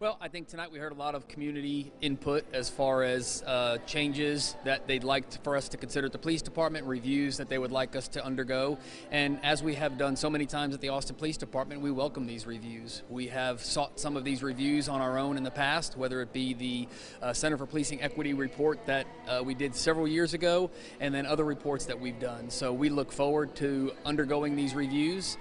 Well, I think tonight we heard a lot of community input as far as changes that they'd like for us to consider at the police department, reviews that they would like us to undergo. And as we have done so many times at the Austin Police Department, we welcome these reviews. We have sought some of these reviews on our own in the past, whether it be the Center for Policing Equity report that we did several years ago, and then other reports that we've done. So we look forward to undergoing these reviews.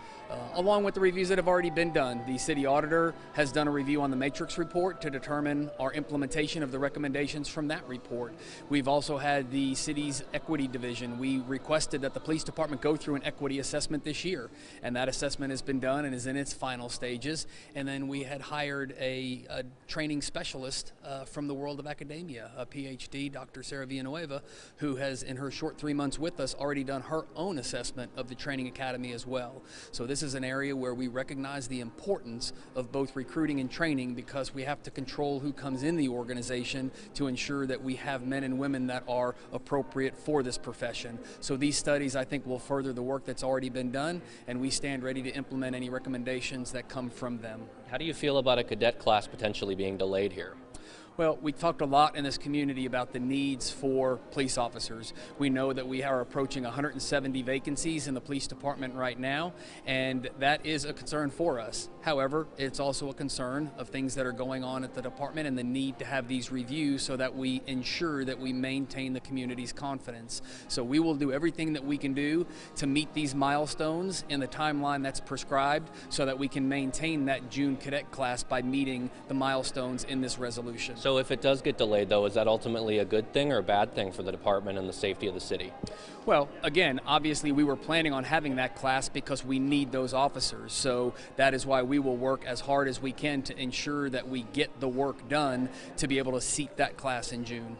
Along with the reviews that have already been done. The city auditor has done a review on the matrix report to determine our implementation of the recommendations from that report. We've also had the city's equity division. We requested that the police department go through an equity assessment this year, and that assessment has been done and is in its final stages. And then we had hired a training specialist from the world of academia, a PhD, Dr. Sarah Villanueva, who has, in her short 3 months with us, already done her own assessment of the training academy as well. So this is an area where we recognize the importance of both recruiting and training, because we have to control who comes in the organization to ensure that we have men and women that are appropriate for this profession. So these studies, I think, will further the work that's already been done, and we stand ready to implement any recommendations that come from them. How do you feel about a cadet class potentially being delayed here? Well, we talked a lot in this community about the needs for police officers. We know that we are approaching 170 vacancies in the police department right now, and that is a concern for us. However, it's also a concern of things that are going on at the department and the need to have these reviews so that we ensure that we maintain the community's confidence. So we will do everything that we can do to meet these milestones in the timeline that's prescribed so that we can maintain that June cadet class by meeting the milestones in this resolution. So if it does get delayed, though, is that ultimately a good thing or a bad thing for the department and the safety of the city? Well, again, obviously we were planning on having that class because we need those officers. So that is why we will work as hard as we can to ensure that we get the work done to be able to seat that class in June.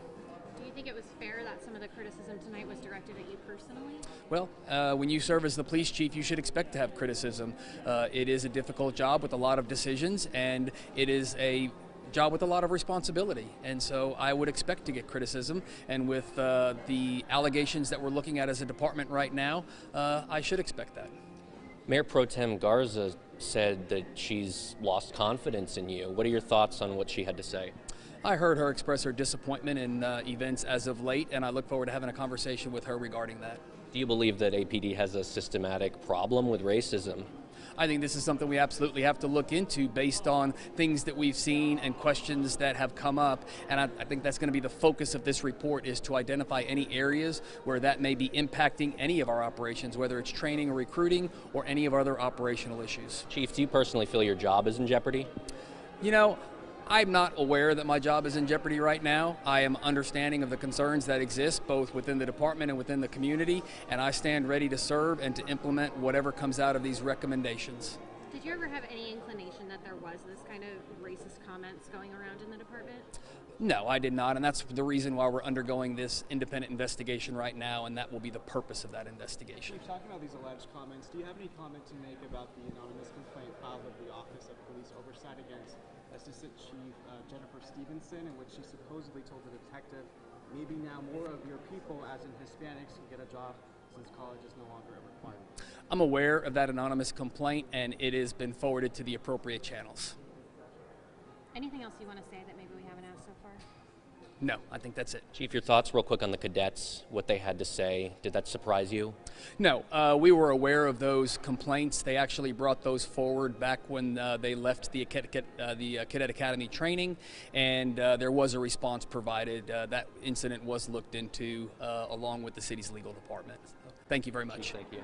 Do you think it was fair that some of the criticism tonight was directed at you personally? Well, when you serve as the police chief, you should expect to have criticism. It is a difficult job with a lot of decisions, and it is a job with a lot of responsibility, and so I would expect to get criticism, and with the allegations that we're looking at as a department right now, I should expect that. Mayor Pro Tem Garza said that she's lost confidence in you. What are your thoughts on what she had to say? I heard her express her disappointment in events as of late, and I look forward to having a conversation with her regarding that. Do you believe that APD has a systematic problem with racism? I think this is something we absolutely have to look into based on things that we've seen and questions that have come up, and I think that's going to be the focus of this report, is to identify any areas where that may be impacting any of our operations, whether it's training or recruiting or any of our other operational issues. Chief, do you personally feel your job is in jeopardy? You know, I'm not aware that my job is in jeopardy right now. I am understanding of the concerns that exist both within the department and within the community, and I stand ready to serve and to implement whatever comes out of these recommendations. Did you ever have any inclination that there was this kind of racist comments going around in the department? No, I did not, and that's the reason why we're undergoing this independent investigation right now, and that will be the purpose of that investigation. You're talking about these alleged comments. Do you have any comment to make about the anonymous complaint filed with the Office of Police Oversight against Assistant Chief Jennifer Stevenson, in which she supposedly told the detective, maybe now more of your people, as in Hispanics, can get a job since college is no longer a requirement? I'm aware of that anonymous complaint, and it has been forwarded to the appropriate channels. Anything else you want to say that maybe we haven't asked so far? No, I think that's it. Chief, your thoughts real quick on the cadets, what they had to say. Did that surprise you? No, we were aware of those complaints. They actually brought those forward back when they left the Cadet Academy training, and there was a response provided. That incident was looked into along with the city's legal department. Thank you very much. Thank you.